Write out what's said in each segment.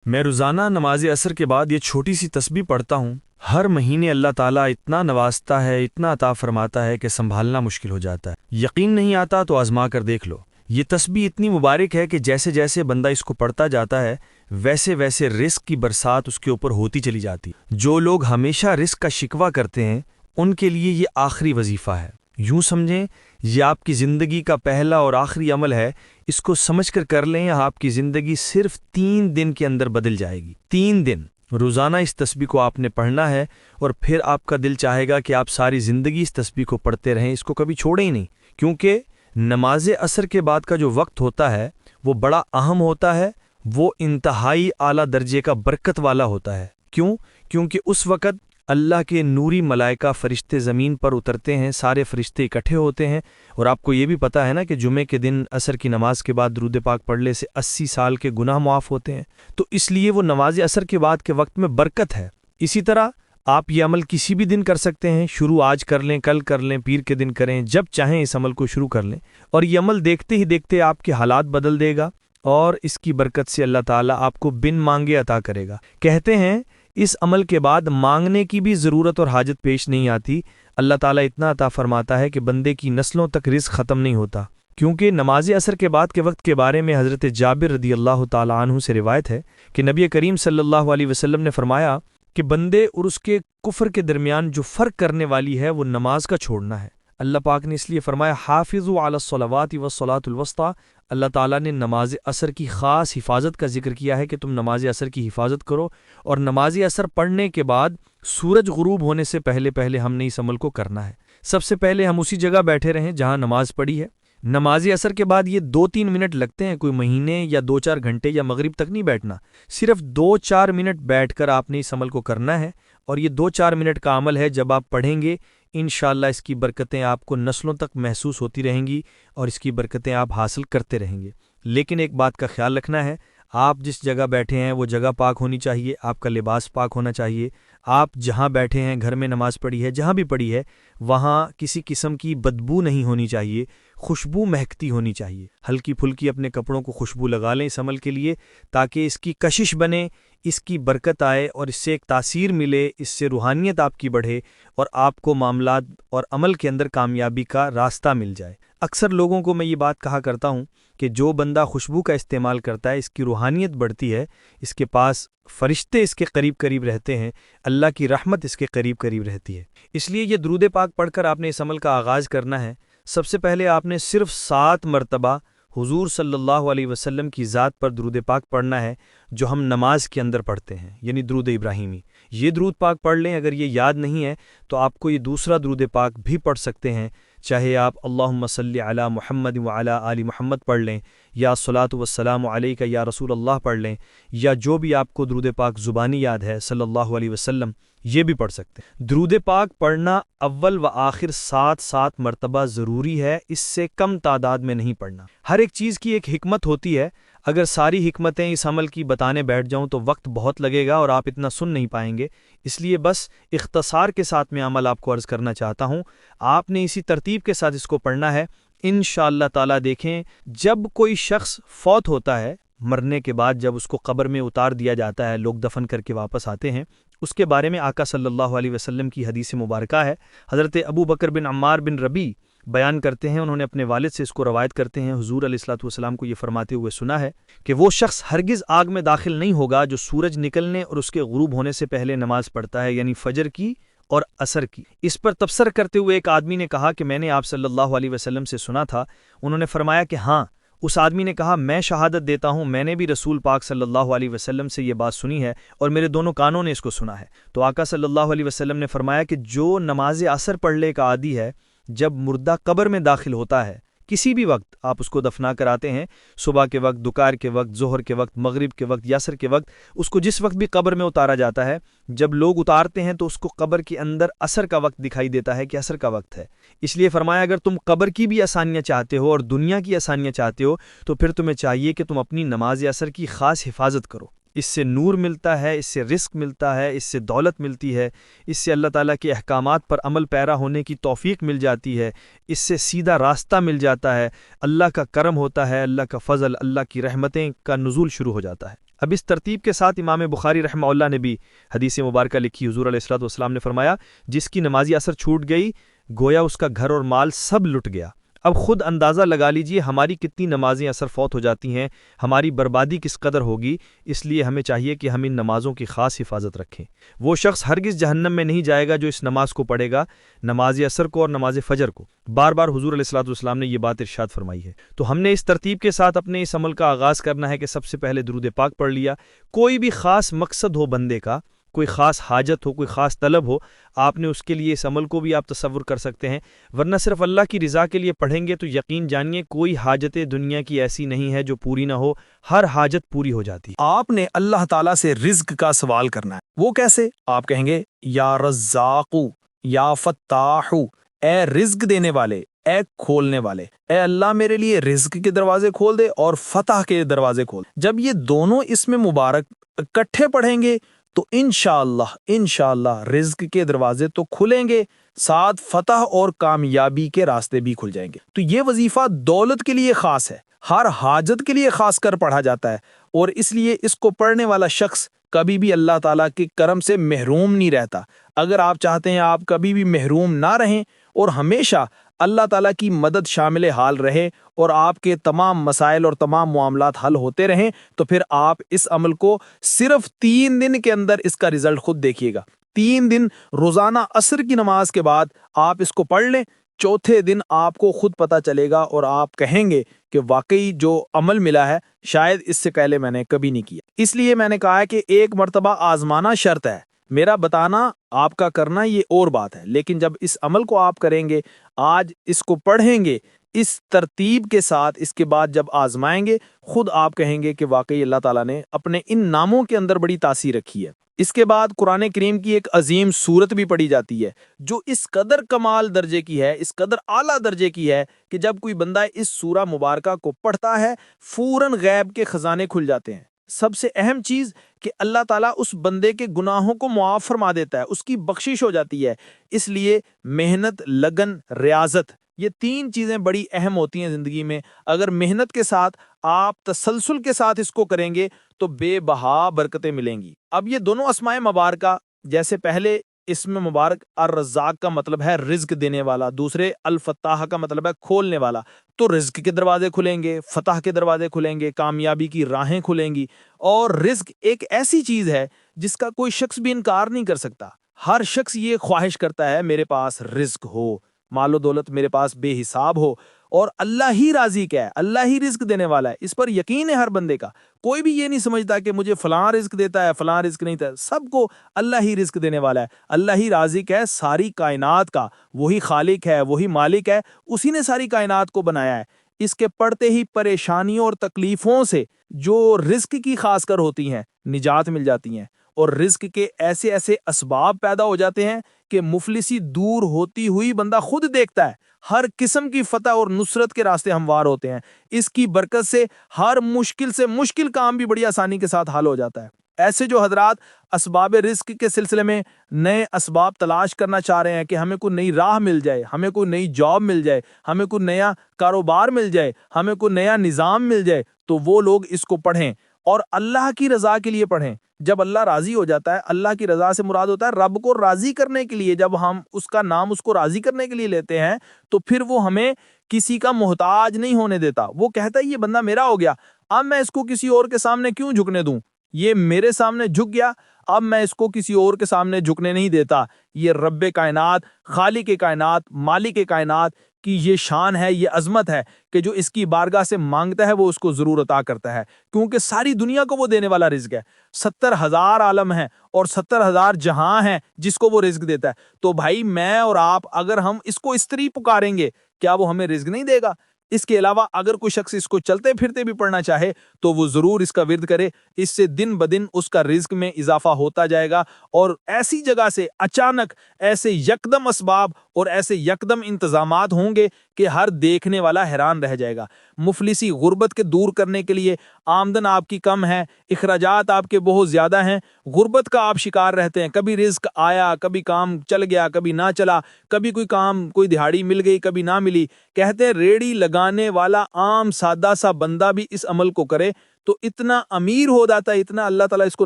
میں روزانہ نماز عصر کے بعد یہ چھوٹی سی تسبیح پڑھتا ہوں۔ ہر مہینے اللہ تعالیٰ اتنا نوازتا ہے، اتنا عطا فرماتا ہے کہ سنبھالنا مشکل ہو جاتا ہے۔ یقین نہیں آتا تو آزما کر دیکھ لو۔ یہ تسبیح اتنی مبارک ہے کہ جیسے جیسے بندہ اس کو پڑھتا جاتا ہے ویسے ویسے رزق کی برسات اس کے اوپر ہوتی چلی جاتی۔ جو لوگ ہمیشہ رزق کا شکوہ کرتے ہیں ان کے لیے یہ آخری وظیفہ ہے۔ یوں سمجھیں یہ آپ کی زندگی کا پہلا اور آخری عمل ہے۔ اس کو سمجھ کر لیں، آپ کی زندگی صرف 3 دن کے اندر بدل جائے گی۔ 3 دن روزانہ اس تسبیح کو آپ نے پڑھنا ہے، اور پھر آپ کا دل چاہے گا کہ آپ ساری زندگی اس تسبیح کو پڑھتے رہیں، اس کو کبھی چھوڑیں ہی نہیں۔ کیونکہ نماز عصر کے بعد کا جو وقت ہوتا ہے وہ بڑا اہم ہوتا ہے، وہ انتہائی اعلیٰ درجے کا برکت والا ہوتا ہے۔ کیونکہ اس وقت اللہ کے نوری ملائکہ فرشتے زمین پر اترتے ہیں، سارے فرشتے اکٹھے ہوتے ہیں، اور آپ کو یہ بھی پتہ ہے نا کہ جمعے کے دن عصر کی نماز کے بعد درود پاک پڑھنے سے 80 سال کے گناہ معاف ہوتے ہیں، تو اس لیے وہ نماز عصر کے بعد کے وقت میں برکت ہے۔ اسی طرح آپ یہ عمل کسی بھی دن کر سکتے ہیں، شروع آج کر لیں، کل کر لیں، پیر کے دن کریں، جب چاہیں اس عمل کو شروع کر لیں، اور یہ عمل دیکھتے ہی دیکھتے آپ کے حالات بدل دے گا، اور اس کی برکت سے اللہ تعالیٰ آپ کو بن مانگے عطا کرے گا۔ کہتے ہیں اس عمل کے بعد مانگنے کی بھی ضرورت اور حاجت پیش نہیں آتی۔ اللہ تعالیٰ اتنا عطا فرماتا ہے کہ بندے کی نسلوں تک رزق ختم نہیں ہوتا۔ کیونکہ نماز عصر کے بعد کے وقت کے بارے میں حضرت جابر رضی اللہ تعالیٰ عنہ سے روایت ہے کہ نبی کریم صلی اللہ علیہ وسلم نے فرمایا کہ بندے اور اس کے کفر کے درمیان جو فرق کرنے والی ہے وہ نماز کا چھوڑنا ہے۔ اللہ پاک نے اس لیے فرمایا حافظوا علی الصلوات والصلاۃ الوسطی۔ اللہ تعالیٰ نے نماز عصر کی خاص حفاظت کا ذکر کیا ہے کہ تم نماز عصر کی حفاظت کرو، اور نماز عصر پڑھنے کے بعد سورج غروب ہونے سے پہلے ہم نے اس عمل کو کرنا ہے۔ سب سے پہلے ہم اسی جگہ بیٹھے رہیں جہاں نماز پڑھی ہے۔ نماز عصر کے بعد یہ 2-3 منٹ لگتے ہیں، کوئی مہینے یا 2-4 گھنٹے یا مغرب تک نہیں بیٹھنا، صرف 2-4 منٹ بیٹھ کر آپ نے اس عمل کو کرنا ہے، اور یہ 2-4 منٹ کا عمل ہے۔ جب آپ پڑھیں گے انشاءاللہ اس کی برکتیں آپ کو نسلوں تک محسوس ہوتی رہیں گی، اور اس کی برکتیں آپ حاصل کرتے رہیں گے۔ لیکن ایک بات کا خیال رکھنا ہے، آپ جس جگہ بیٹھے ہیں وہ جگہ پاک ہونی چاہیے، آپ کا لباس پاک ہونا چاہیے۔ آپ جہاں بیٹھے ہیں، گھر میں نماز پڑھی ہے، جہاں بھی پڑھی ہے، وہاں کسی قسم کی بدبو نہیں ہونی چاہیے، خوشبو مہکتی ہونی چاہیے۔ ہلکی پھلکی اپنے کپڑوں کو خوشبو لگا لیں اس عمل کے لیے، تاکہ اس کی کشش بنے، اس کی برکت آئے، اور اس سے ایک تاثیر ملے، اس سے روحانیت آپ کی بڑھے، اور آپ کو معاملات اور عمل کے اندر کامیابی کا راستہ مل جائے۔ اکثر لوگوں کو میں یہ بات کہا کرتا ہوں کہ جو بندہ خوشبو کا استعمال کرتا ہے اس کی روحانیت بڑھتی ہے، اس کے پاس فرشتے اس کے قریب رہتے ہیں، اللہ کی رحمت اس کے قریب رہتی ہے۔ اس لیے یہ درود پاک پڑھ کر آپ نے اس عمل کا آغاز کرنا ہے۔ سب سے پہلے آپ نے صرف 7 مرتبہ حضور صلی اللہ علیہ وسلم کی ذات پر درود پاک پڑھنا ہے، جو ہم نماز کے اندر پڑھتے ہیں، یعنی درود ابراہیمی۔ یہ درود پاک پڑھ لیں۔ اگر یہ یاد نہیں ہے تو آپ کو یہ دوسرا درود پاک بھی پڑھ سکتے ہیں، چاہے آپ اللہم صلی علی محمد وعلی آل محمد پڑھ لیں، یا الصلاۃ والسلام علیک یا رسول اللہ پڑھ لیں، یا جو بھی آپ کو درود پاک زبانی یاد ہے صلی اللہ علیہ وسلم، یہ بھی پڑھ سکتے ہیں۔ درود پاک پڑھنا اول و آخر 7 مرتبہ ضروری ہے، اس سے کم تعداد میں نہیں پڑھنا۔ ہر ایک چیز کی ایک حکمت ہوتی ہے، اگر ساری حکمتیں اس عمل کی بتانے بیٹھ جاؤں تو وقت بہت لگے گا اور آپ اتنا سن نہیں پائیں گے، اس لیے بس اختصار کے ساتھ میں عمل آپ کو عرض کرنا چاہتا ہوں۔ آپ نے اسی ترتیب کے ساتھ اس کو پڑھنا ہے۔ انشاءاللہ تعالیٰ دیکھیں، جب کوئی شخص فوت ہوتا ہے، مرنے کے بعد جب اس کو قبر میں اتار دیا جاتا ہے، لوگ دفن کر کے واپس آتے ہیں، اس کے بارے میں آقا صلی اللہ علیہ وسلم کی حدیث مبارکہ ہے۔ حضرت ابو بکر بن عمار بن ربی بیان کرتے ہیں، انہوں نے اپنے والد سے اس کو روایت کرتے ہیں، حضور علیہ الصلوۃ والسلام کو یہ فرماتے ہوئے سنا ہے کہ وہ شخص ہرگز آگ میں داخل نہیں ہوگا جو سورج نکلنے اور اس کے غروب ہونے سے پہلے نماز پڑھتا ہے، یعنی فجر کی اور عصر کی۔ اس پر تبصرہ کرتے ہوئے ایک آدمی نے کہا کہ میں نے آپ صلی اللہ علیہ وسلم سے سنا تھا۔ انہوں نے فرمایا کہ ہاں۔ اس آدمی نے کہا میں شہادت دیتا ہوں میں نے بھی رسول پاک صلی اللہ علیہ وسلم سے یہ بات سنی ہے، اور میرے دونوں کانوں نے اس کو سنا ہے۔ تو آقا صلی اللہ علیہ وسلم نے فرمایا کہ جو نماز عصر پڑھنے کا عادی ہے، جب مردہ قبر میں داخل ہوتا ہے، کسی بھی وقت آپ اس کو دفنا کر آتے ہیں، صبح کے وقت، دوپہر کے وقت، ظہر کے وقت، مغرب کے وقت یا عصر کے وقت، اس کو جس وقت بھی قبر میں اتارا جاتا ہے، جب لوگ اتارتے ہیں تو اس کو قبر کے اندر عصر کا وقت دکھائی دیتا ہے کہ عصر کا وقت ہے۔ اس لیے فرمایا اگر تم قبر کی بھی آسانیاں چاہتے ہو اور دنیا کی آسانیاں چاہتے ہو تو پھر تمہیں چاہیے کہ تم اپنی نماز عصر کی خاص حفاظت کرو۔ اس سے نور ملتا ہے، اس سے رزق ملتا ہے، اس سے دولت ملتی ہے، اس سے اللہ تعالیٰ کے احکامات پر عمل پیرا ہونے کی توفیق مل جاتی ہے، اس سے سیدھا راستہ مل جاتا ہے، اللہ کا کرم ہوتا ہے، اللہ کا فضل، اللہ کی رحمتیں کا نزول شروع ہو جاتا ہے۔ اب اس ترتیب کے ساتھ امام بخاری رحمہ اللہ نے بھی حدیث مبارکہ لکھی، حضور علیہ الصلوۃ والسلام نے فرمایا جس کی نمازی اثر چھوٹ گئی گویا اس کا گھر اور مال سب لٹ گیا۔ اب خود اندازہ لگا لیجئے ہماری کتنی نمازیں اثر فوت ہو جاتی ہیں، ہماری بربادی کس قدر ہوگی۔ اس لیے ہمیں چاہیے کہ ہم ان نمازوں کی خاص حفاظت رکھیں۔ وہ شخص ہرگز جہنم میں نہیں جائے گا جو اس نماز کو پڑھے گا، نماز اثر کو اور نماز فجر کو۔ بار بار حضور علیہ الصلوۃ والسلام نے یہ بات ارشاد فرمائی ہے۔ تو ہم نے اس ترتیب کے ساتھ اپنے اس عمل کا آغاز کرنا ہے کہ سب سے پہلے درود پاک پڑھ لیا۔ کوئی بھی خاص مقصد ہو بندے کا، کوئی خاص حاجت ہو، کوئی خاص طلب ہو، آپ نے اس کے لیے اس عمل کو بھی آپ تصور کر سکتے ہیں، ورنہ صرف اللہ کی رضا کے لیے پڑھیں گے تو یقین جانیے کوئی حاجت دنیا کی ایسی نہیں ہے جو پوری نہ ہو، ہر حاجت پوری ہو جاتی ہے۔ آپ نے اللہ تعالیٰ سے رزق کا سوال کرنا ہے۔ وہ کیسے؟ آپ کہیں گے یا رزاقو، یا فتاحو، اے رزق دینے والے، اے کھولنے والے، اے اللہ میرے لیے رزق کے دروازے کھول دے اور فتح کے دروازے کھول۔ جب یہ دونوں اسم مبارک اکٹھے پڑھیں گے تو انشاءاللہ رزق کے دروازے تو کھلیں گے، ساتھ فتح اور کامیابی کے راستے بھی کھل جائیں گے۔ تو یہ وظیفہ دولت کے لیے خاص ہے، ہر حاجت کے لیے خاص کر پڑھا جاتا ہے، اور اس لیے اس کو پڑھنے والا شخص کبھی بھی اللہ تعالیٰ کے کرم سے محروم نہیں رہتا۔ اگر آپ چاہتے ہیں آپ کبھی بھی محروم نہ رہیں اور ہمیشہ اللہ تعالیٰ کی مدد شامل حال رہے اور آپ کے تمام مسائل اور تمام معاملات حل ہوتے رہیں، تو پھر آپ اس عمل کو صرف 3 دن کے اندر اس کا رزلٹ خود دیکھیے گا۔ 3 دن روزانہ عصر کی نماز کے بعد آپ اس کو پڑھ لیں، چوتھے دن آپ کو خود پتہ چلے گا اور آپ کہیں گے کہ واقعی جو عمل ملا ہے شاید اس سے پہلے میں نے کبھی نہیں کیا۔ اس لیے میں نے کہا ہے کہ ایک مرتبہ آزمانا شرط ہے، میرا بتانا آپ کا کرنا یہ اور بات ہے، لیکن جب اس عمل کو آپ کریں گے، آج اس کو پڑھیں گے اس ترتیب کے ساتھ، اس کے بعد جب آزمائیں گے خود آپ کہیں گے کہ واقعی اللہ تعالیٰ نے اپنے ان ناموں کے اندر بڑی تاثیر رکھی ہے۔ اس کے بعد قرآن کریم کی ایک عظیم سورت بھی پڑھی جاتی ہے جو اس قدر کمال درجے کی ہے، اس قدر اعلیٰ درجے کی ہے کہ جب کوئی بندہ اس سورہ مبارکہ کو پڑھتا ہے فوراً غیب کے خزانے کھل جاتے ہیں۔ سب سے اہم چیز کہ اللہ تعالیٰ اس بندے کے گناہوں کو معاف فرما دیتا ہے، اس کی بخشش ہو جاتی ہے۔ اس لیے محنت، لگن، ریاضت، یہ 3 چیزیں بڑی اہم ہوتی ہیں زندگی میں۔ اگر محنت کے ساتھ آپ تسلسل کے ساتھ اس کو کریں گے تو بے بہا برکتیں ملیں گی۔ اب یہ دونوں اسماء مبارکہ، جیسے پہلے اسم مبارک الرزاق کا مطلب ہے رزق دینے والا، دوسرے الفتاح کا مطلب ہے کھولنے والا، تو رزق کے دروازے کھلیں گے، فتح کے دروازے کھلیں گے، کامیابی کی راہیں کھلیں گی۔ اور رزق ایک ایسی چیز ہے جس کا کوئی شخص بھی انکار نہیں کر سکتا۔ ہر شخص یہ خواہش کرتا ہے میرے پاس رزق ہو، مال و دولت میرے پاس بے حساب ہو، اور اللہ ہی راضی کیا ہے، اللہ ہی رزق دینے والا ہے، اس پر یقین ہے ہر بندے کا۔ کوئی بھی یہ نہیں سمجھتا کہ مجھے فلاں رزق دیتا ہے، فلاں رزق نہیں دیتا، سب کو اللہ ہی رزق دینے والا ہے، اللہ ہی رازق ہے ساری کائنات کا، وہی خالق ہے، وہی مالک ہے، اسی نے ساری کائنات کو بنایا ہے۔ اس کے پڑھتے ہی پریشانیوں اور تکلیفوں سے جو رزق کی خاص کر ہوتی ہیں نجات مل جاتی ہیں، اور رزق کے ایسے ایسے اسباب پیدا ہو جاتے ہیں کہ مفلسی دور ہوتی ہوئی بندہ خود دیکھتا ہے، ہر قسم کی فتح اور نصرت کے راستے ہموار ہوتے ہیں۔ اس کی برکت سے ہر مشکل سے مشکل کام بھی بڑی آسانی کے ساتھ حل ہو جاتا ہے۔ ایسے جو حضرات اسباب رزق کے سلسلے میں نئے اسباب تلاش کرنا چاہ رہے ہیں کہ ہمیں کوئی نئی راہ مل جائے، ہمیں کوئی نئی جاب مل جائے، ہمیں کوئی نیا کاروبار مل جائے، ہمیں کوئی نیا نظام مل جائے، تو وہ لوگ اس کو پڑھیں اور اللہ کی رضا کے لیے پڑھیں۔ جب اللہ راضی ہو جاتا ہے، اللہ کی رضا سے مراد ہوتا ہے رب کو راضی کرنے کے لیے، جب ہم اس کا نام اس کو راضی کرنے کے لیے لیتے ہیں تو پھر وہ ہمیں کسی کا محتاج نہیں ہونے دیتا۔ وہ کہتا ہے یہ بندہ میرا ہو گیا، اب میں اس کو کسی اور کے سامنے کیوں جھکنے دوں، یہ میرے سامنے جھک گیا، اب میں اس کو کسی اور کے سامنے جھکنے نہیں دیتا۔ یہ رب کائنات، خالق کائنات، مالک کائنات کی یہ شان ہے، یہ عظمت ہے کہ جو اس کی بارگاہ سے مانگتا ہے وہ اس کو ضرور عطا کرتا ہے، کیونکہ ساری دنیا کو وہ دینے والا رزق ہے۔ 70,000 عالم ہیں اور 70,000 جہاں ہیں جس کو وہ رزق دیتا ہے۔ تو بھائی میں اور آپ اگر ہم اس کو اس طرح پکاریں گے کیا وہ ہمیں رزق نہیں دے گا؟ اس کے علاوہ اگر کوئی شخص اس کو چلتے پھرتے بھی پڑھنا چاہے تو وہ ضرور اس کا ورد کرے، اس سے دن بدن اس کا رزق میں اضافہ ہوتا جائے گا، اور ایسی جگہ سے اچانک ایسے یکدم اسباب اور ایسے یکدم انتظامات ہوں گے کہ ہر دیکھنے والا حیران رہ جائے گا۔ مفلسی غربت کے دور کرنے کے لیے آمدن آپ کی کم ہے، اخراجات آپ کے بہت زیادہ ہیں، غربت کا آپ شکار رہتے ہیں، کبھی رزق آیا، کبھی کام چل گیا، کبھی نہ چلا، کبھی کوئی کام کوئی دہاڑی مل گئی، کبھی نہ ملی۔ کہتے ہیں ریڑھی لگانے والا عام سادہ سا بندہ بھی اس عمل کو کرے تو اتنا امیر ہو جاتا ہے، اتنا اللہ تعالیٰ اس کو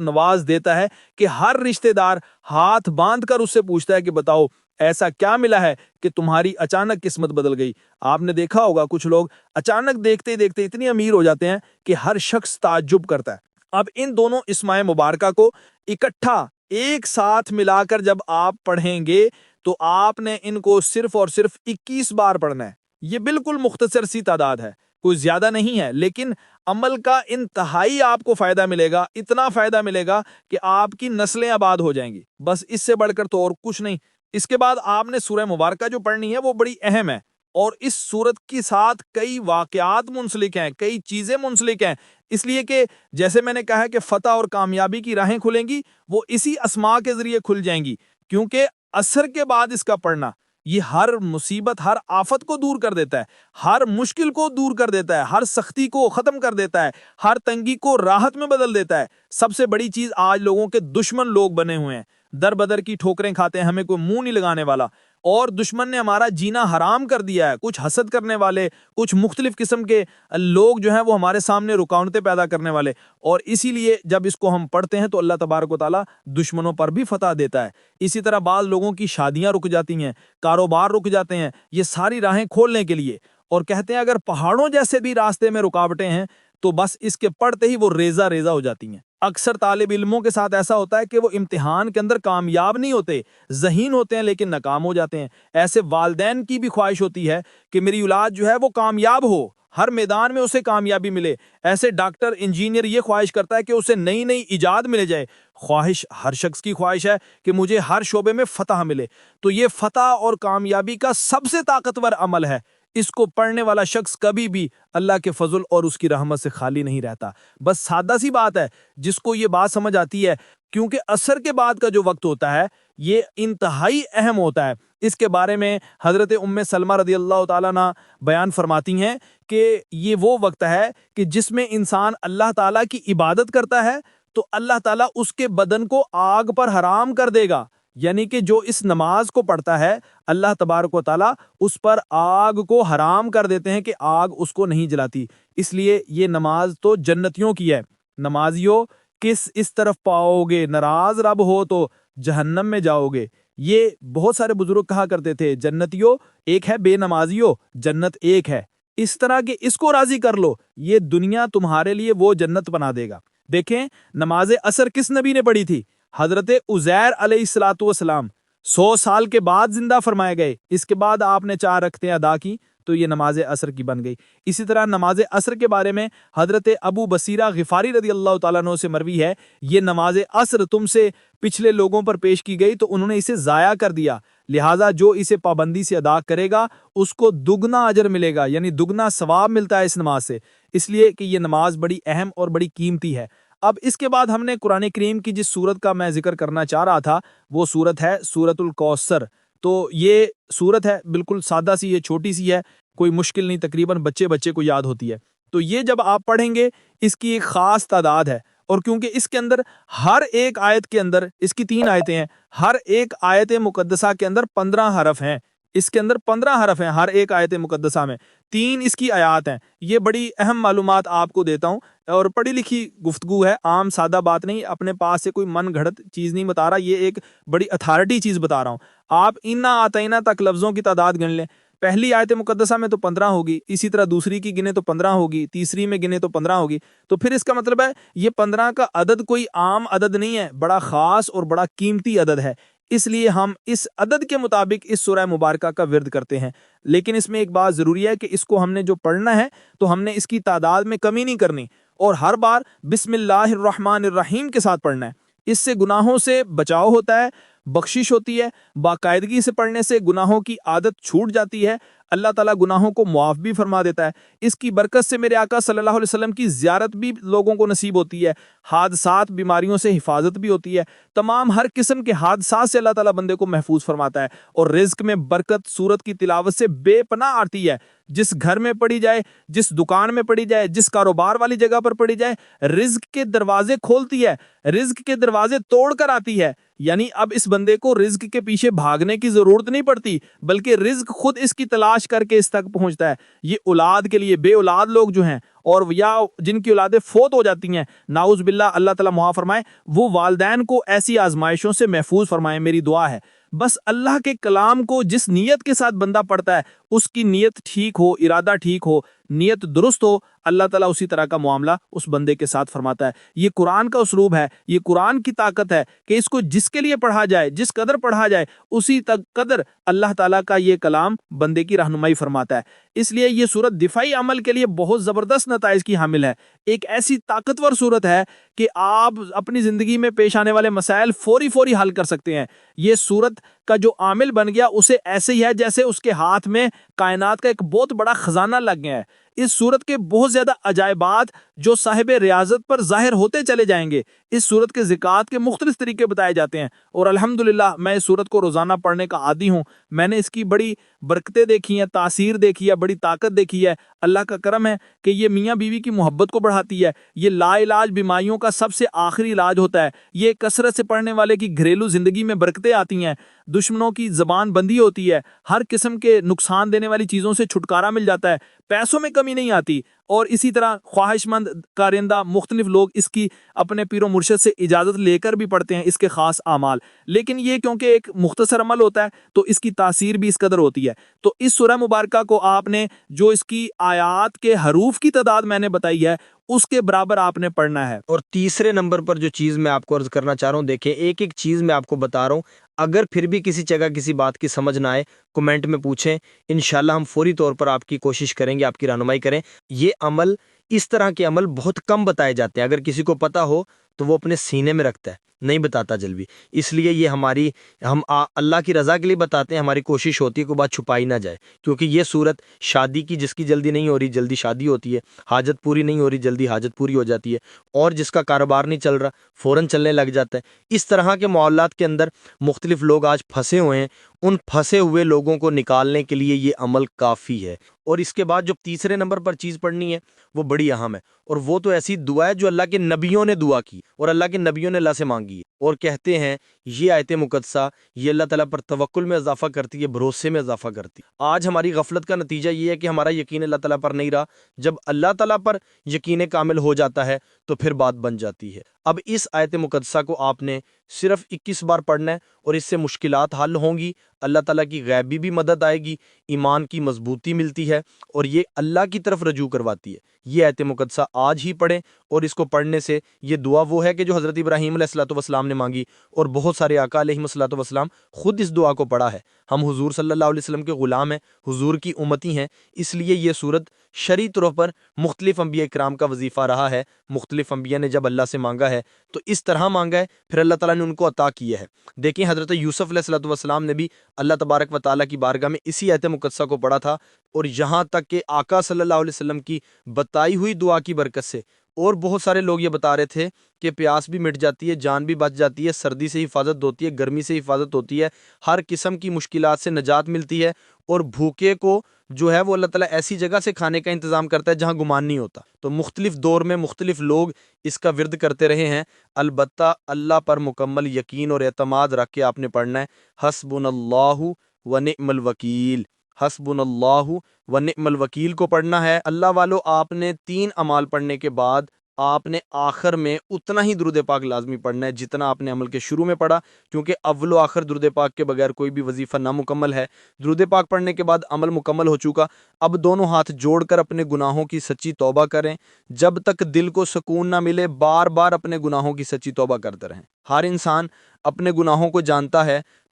نواز دیتا ہے کہ ہر رشتہ دار ہاتھ باندھ کر اس سے پوچھتا ہے کہ بتاؤ ایسا کیا ملا ہے کہ تمہاری اچانک قسمت بدل گئی۔ آپ نے دیکھا ہوگا کچھ لوگ اچانک دیکھتے دیکھتے اتنی امیر ہو جاتے ہیں کہ ہر شخص تعجب کرتا ہے۔ اب ان دونوں اسماء مبارکہ کو اکٹھا ایک ساتھ ملا کر جب آپ پڑھیں گے تو آپ نے ان کو صرف اور صرف 21 بار پڑھنا ہے۔ یہ بالکل مختصر سی تعداد ہے، کوئی زیادہ نہیں ہے، لیکن عمل کا انتہائی آپ کو فائدہ ملے گا، اتنا فائدہ ملے گا کہ آپ کی نسلیں آباد ہو جائیں گی، بس اس سے بڑھ کر تو اور کچھ نہیں۔ اس کے بعد آپ نے سورہ مبارکہ جو پڑھنی ہے وہ بڑی اہم ہے، اور اس سورت کے ساتھ کئی واقعات منسلک ہیں، کئی چیزیں منسلک ہیں، اس لیے کہ جیسے میں نے کہا کہ فتح اور کامیابی کی راہیں کھلیں گی، وہ اسی اسماء کے ذریعے کھل جائیں گی، کیونکہ عصر کے بعد اس کا پڑھنا یہ ہر مصیبت، ہر آفت کو دور کر دیتا ہے، ہر مشکل کو دور کر دیتا ہے، ہر سختی کو ختم کر دیتا ہے، ہر تنگی کو راحت میں بدل دیتا ہے۔ سب سے بڑی چیز آج لوگوں کے دشمن لوگ بنے ہوئے ہیں، در بدر کی ٹھوکریں کھاتے ہیں، ہمیں کوئی منہ نہیں لگانے والا، اور دشمن نے ہمارا جینا حرام کر دیا ہے۔ کچھ حسد کرنے والے، کچھ مختلف قسم کے لوگ جو ہیں وہ ہمارے سامنے رکاوٹیں پیدا کرنے والے، اور اسی لیے جب اس کو ہم پڑھتے ہیں تو اللہ تبارک و تعالیٰ دشمنوں پر بھی فتح دیتا ہے۔ اسی طرح بعض لوگوں کی شادیاں رک جاتی ہیں، کاروبار رک جاتے ہیں، یہ ساری راہیں کھولنے کے لیے، اور کہتے ہیں اگر پہاڑوں جیسے بھی راستے میں رکاوٹیں ہیں تو بس اس کے پڑھتے ہی وہ ریزہ ریزہ ہو جاتی ہیں۔ اکثر طالب علموں کے ساتھ ایسا ہوتا ہے کہ وہ امتحان کے اندر کامیاب نہیں ہوتے، ذہین ہوتے ہیں لیکن ناکام ہو جاتے ہیں۔ ایسے والدین کی بھی خواہش ہوتی ہے کہ میری اولاد جو ہے وہ کامیاب ہو، ہر میدان میں اسے کامیابی ملے۔ ایسے ڈاکٹر، انجینئر یہ خواہش کرتا ہے کہ اسے نئی نئی ایجاد ملے جائے۔ خواہش ہر شخص کی خواہش ہے کہ مجھے ہر شعبے میں فتح ملے، تو یہ فتح اور کامیابی کا سب سے طاقتور عمل ہے۔ اس کو پڑھنے والا شخص کبھی بھی اللہ کے فضل اور اس کی رحمت سے خالی نہیں رہتا۔ بس سادہ سی بات ہے، جس کو یہ بات سمجھ آتی ہے، کیونکہ عصر کے بعد کا جو وقت ہوتا ہے یہ انتہائی اہم ہوتا ہے۔ اس کے بارے میں حضرت ام سلمہ رضی اللہ تعالیٰ عنہ بیان فرماتی ہیں کہ یہ وہ وقت ہے کہ جس میں انسان اللہ تعالیٰ کی عبادت کرتا ہے تو اللہ تعالیٰ اس کے بدن کو آگ پر حرام کر دے گا، یعنی کہ جو اس نماز کو پڑھتا ہے اللہ تبارک و تعالیٰ اس پر آگ کو حرام کر دیتے ہیں کہ آگ اس کو نہیں جلاتی۔ اس لیے یہ نماز تو جنتیوں کی ہے۔ نمازیوں کس اس طرف پاؤ گے، ناراض رب ہو تو جہنم میں جاؤ گے۔ یہ بہت سارے بزرگ کہا کرتے تھے، جنتیوں ایک ہے، بے نمازیوں جنت ایک ہے۔ اس طرح کہ اس کو راضی کر لو، یہ دنیا تمہارے لیے وہ جنت بنا دے گا۔ دیکھیں نماز عصر کس نبی نے پڑھی تھی؟ حضرت عزیر علیہ الصلوۃ والسلام 100 سال کے بعد زندہ فرمائے گئے، اس کے بعد آپ نے 4 رکعتیں ادا کی تو یہ نماز عصر کی بن گئی۔ اسی طرح نماز عصر کے بارے میں حضرت ابو بصیرہ غفاری رضی اللہ تعالیٰ عنہ سے مروی ہے، یہ نماز عصر تم سے پچھلے لوگوں پر پیش کی گئی تو انہوں نے اسے ضائع کر دیا، لہٰذا جو اسے پابندی سے ادا کرے گا اس کو دگنا اجر ملے گا، یعنی دگنا ثواب ملتا ہے اس نماز سے، اس لیے کہ یہ نماز بڑی اہم اور بڑی قیمتی ہے۔ اب اس کے بعد ہم نے قرآن کریم کی جس سورت کا میں ذکر کرنا چاہ رہا تھا وہ سورت ہے سورت الکوثر۔ تو یہ سورت ہے بالکل سادہ سی، یہ چھوٹی سی ہے، کوئی مشکل نہیں، تقریباً بچے کو یاد ہوتی ہے۔ تو یہ جب آپ پڑھیں گے اس کی ایک خاص تعداد ہے، اور کیونکہ اس کے اندر ہر ایک آیت کے اندر، اس کی 3 آیتیں ہیں، ہر ایک آیت مقدسہ کے اندر 15 حرف ہیں، اس کے اندر 15 حرف ہیں ہر ایک آیت مقدسہ میں، 3 اس کی آیات ہیں۔ یہ بڑی اہم معلومات آپ کو دیتا ہوں، اور پڑھی لکھی گفتگو ہے، عام سادہ بات نہیں، اپنے پاس سے کوئی من گھڑت چیز نہیں بتا رہا، یہ ایک بڑی اتھارٹی چیز بتا رہا ہوں۔ آپ انا آتینا تک لفظوں کی تعداد گن لیں، پہلی آیت مقدسہ میں تو 15 ہوگی، اسی طرح دوسری کی گنے تو 15 ہوگی، تیسری میں گنے تو 15 ہوگی، تو پھر اس کا مطلب ہے یہ 15 کا عدد کوئی عام عدد نہیں ہے، بڑا خاص اور بڑا قیمتی عدد ہے، اس لیے ہم اس عدد کے مطابق اس سورہ مبارکہ کا ورد کرتے ہیں۔ لیکن اس میں ایک بات ضروری ہے کہ اس کو ہم نے جو پڑھنا ہے تو ہم نے اس کی تعداد میں کمی نہیں کرنی، اور ہر بار بسم اللہ الرحمن الرحیم کے ساتھ پڑھنا ہے۔ اس سے گناہوں سے بچاؤ ہوتا ہے، بخشش ہوتی ہے، باقاعدگی سے پڑھنے سے گناہوں کی عادت چھوٹ جاتی ہے، اللہ تعالیٰ گناہوں کو معاف بھی فرما دیتا ہے۔ اس کی برکت سے میرے آقا صلی اللہ علیہ وسلم کی زیارت بھی لوگوں کو نصیب ہوتی ہے، حادثات بیماریوں سے حفاظت بھی ہوتی ہے، تمام ہر قسم کے حادثات سے اللہ تعالیٰ بندے کو محفوظ فرماتا ہے، اور رزق میں برکت سورت کی تلاوت سے بے پناہ آتی ہے۔ جس گھر میں پڑھی جائے، جس دکان میں پڑھی جائے، جس کاروبار والی جگہ پر پڑھی جائے، رزق کے دروازے کھولتی ہے، رزق کے دروازے توڑ کر آتی ہے۔ یعنی اب اس بندے کو رزق کے پیچھے بھاگنے کی ضرورت نہیں پڑتی، بلکہ رزق خود اس کی تلاش کر کے اس تک پہنچتا ہے۔ یہ اولاد کے لیے بے اولاد لوگ جو ہیں اور یا جن کی اولادیں فوت ہو جاتی ہیں، نعوذ باللہ، اللہ تعالیٰ معاف فرمائے، وہ والدین کو ایسی آزمائشوں سے محفوظ فرمائے، میری دعا ہے۔ بس اللہ کے کلام کو جس نیت کے ساتھ بندہ پڑھتا ہے، اس کی نیت ٹھیک ہو، ارادہ ٹھیک ہو، نیت درست ہو، اللہ تعالیٰ اسی طرح کا معاملہ اس بندے کے ساتھ فرماتا ہے۔ یہ قرآن کا اسلوب ہے، یہ قرآن کی طاقت ہے کہ اس کو جس کے لیے پڑھا جائے، جس قدر پڑھا جائے، اسی قدر اللہ تعالیٰ کا یہ کلام بندے کی رہنمائی فرماتا ہے۔ اس لیے یہ سورت دفاعی عمل کے لیے بہت زبردست نتائج کی حامل ہے، ایک ایسی طاقتور سورت ہے کہ آپ اپنی زندگی میں پیش آنے والے مسائل فوری حل کر سکتے ہیں۔ یہ سورت کا جو عامل بن گیا، اسے ایسے ہی ہے جیسے اس کے ہاتھ میں کائنات کا ایک بہت بڑا خزانہ لگ گیا ہے۔ اس سورت کے بہت زیادہ عجائبات جو صاحب ریاضت پر ظاہر ہوتے چلے جائیں گے۔ اس سورت کے زکوٰۃ کے مختلف طریقے بتائے جاتے ہیں، اور الحمدللہ میں اس سورت کو روزانہ پڑھنے کا عادی ہوں۔ میں نے اس کی بڑی برکتیں دیکھی ہیں، تاثیر دیکھی ہے، بڑی طاقت دیکھی ہے۔ اللہ کا کرم ہے کہ یہ میاں بیوی کی محبت کو بڑھاتی ہے، یہ لا علاج بیماریوں کا سب سے آخری علاج ہوتا ہے، یہ کثرت سے پڑھنے والے کی گھریلو زندگی میں برکتیں آتی ہیں، دشمنوں کی زبان بندی ہوتی ہے، ہر قسم کے نقصان دینے والی چیزوں سے چھٹکارا مل جاتا ہے، پیسوں میں کمی نہیں آتی، اور اسی طرح خواہش مند کارندہ مختلف لوگ اس کی اپنے پیر و مرشد سے اجازت لے کر بھی پڑھتے ہیں اس کے خاص اعمال، لیکن یہ کیونکہ ایک مختصر عمل ہوتا ہے تو اس کی تاثیر بھی اس قدر ہوتی ہے۔ تو اس سورہ مبارکہ کو آپ نے جو اس کی آیات کے حروف کی تعداد میں نے بتائی ہے، اس کے برابر آپ نے پڑھنا ہے۔ اور تیسرے نمبر پر جو چیز میں آپ کو عرض کرنا چاہ رہا ہوں، دیکھیں ایک چیز میں آپ کو بتا رہا ہوں، اگر پھر بھی کسی جگہ کسی بات کی سمجھ نہ آئے، کمنٹ میں پوچھیں، انشاءاللہ ہم فوری طور پر آپ کی کوشش کریں گے، آپ کی رہنمائی کریں۔ یہ عمل، اس طرح کے عمل بہت کم بتائے جاتے ہیں، اگر کسی کو پتہ ہو تو وہ اپنے سینے میں رکھتا ہے، نہیں بتاتا جلدی، اس لیے یہ ہم اللہ کی رضا کے لیے بتاتے ہیں، ہماری کوشش ہوتی ہے کہ بات چھپائی نہ جائے، کیونکہ یہ صورت شادی کی، جس کی جلدی نہیں ہو رہی جلدی شادی ہوتی ہے، حاجت پوری نہیں ہو رہی جلدی حاجت پوری ہو جاتی ہے، اور جس کا کاروبار نہیں چل رہا فوراً چلنے لگ جاتا ہے۔ اس طرح کے معاملات کے اندر مختلف لوگ آج پھنسے ہوئے ہیں، ان پھنسے ہوئے لوگوں کو نکالنے کے لیے یہ عمل کافی ہے۔ اور اس کے بعد جو تیسرے نمبر پر چیز پڑھنی ہے وہ بڑی اہم ہے، اور وہ تو ایسی دعا ہے جو اللہ کے نبیوں نے دعا کی اور اللہ کے نبیوں نے اللہ سے مانگی ہے، اور کہتے ہیں یہ آیت مقدسہ یہ اللہ تعالیٰ پر توکل میں اضافہ کرتی ہے، بھروسے میں اضافہ کرتی ہے۔ آج ہماری غفلت کا نتیجہ یہ ہے کہ ہمارا یقین اللہ تعالیٰ پر نہیں رہا، جب اللہ تعالیٰ پر یقین کامل ہو جاتا ہے تو پھر بات بن جاتی ہے۔ اب اس آیت مقدسہ کو آپ نے صرف 21 بار پڑھنا ہے، اور اس سے مشکلات حل ہوں گی، اللہ تعالیٰ کی غیبی بھی مدد آئے گی، ایمان کی مضبوطی ملتی ہے، اور یہ اللہ کی طرف رجوع کرواتی ہے۔ یہ آیت مقدسہ آج ہی پڑھیں، اور اس کو پڑھنے سے یہ دعا وہ ہے کہ جو حضرت ابراہیم علیہ الصلوۃ والسلام نے مانگی، اور بہت سارے آقا علیہ الصلوۃ والسلام خود اس دعا کو پڑھا ہے۔ ہم حضور صلی اللہ علیہ وسلم کے غلام ہیں، حضور کی امتی ہیں، اس لیے یہ سورت شرعی طور پر مختلف انبیاء کرام کا وظیفہ رہا ہے۔ مختلف انبیاء نے جب اللہ سے مانگا ہے تو اس طرح مانگا ہے، پھر اللہ تعالیٰ نے ان کو عطا کیا ہے۔ دیکھیں حضرت یوسف علیہ الصلوۃ والسلام نے بھی اللہ تبارک و تعالیٰ کی بارگاہ میں اسی آیت مقدسہ کو پڑھا تھا، اور یہاں تک کہ آقا صلی اللہ علیہ وسلم کی بتائی ہوئی دعا کی برکت سے اور بہت سارے لوگ یہ بتا رہے تھے کہ پیاس بھی مٹ جاتی ہے، جان بھی بچ جاتی ہے، سردی سے حفاظت ہوتی ہے، گرمی سے حفاظت ہوتی ہے، ہر قسم کی مشکلات سے نجات ملتی ہے، اور بھوکے کو جو ہے وہ اللہ تعالیٰ ایسی جگہ سے کھانے کا انتظام کرتا ہے جہاں گمان نہیں ہوتا۔ تو مختلف دور میں مختلف لوگ اس کا ورد کرتے رہے ہیں، البتہ اللہ پر مکمل یقین اور اعتماد رکھ کے آپ نے پڑھنا ہے۔ حسبنا اللہ و نعم الوکیل، حسبنا اللہ و نعم الوکیل کو پڑھنا ہے۔ اللہ والو، آپ نے 3 اعمال پڑھنے کے بعد آپ نے آخر میں اتنا ہی درود پاک لازمی پڑھنا ہے جتنا آپ نے عمل کے شروع میں پڑھا، کیونکہ اول و آخر درود پاک کے بغیر کوئی بھی وظیفہ نامکمل ہے۔ درود پاک پڑھنے کے بعد عمل مکمل ہو چکا، اب دونوں ہاتھ جوڑ کر اپنے گناہوں کی سچی توبہ کریں، جب تک دل کو سکون نہ ملے بار بار اپنے گناہوں کی سچی توبہ کرتے رہیں۔ ہر انسان اپنے گناہوں کو جانتا ہے،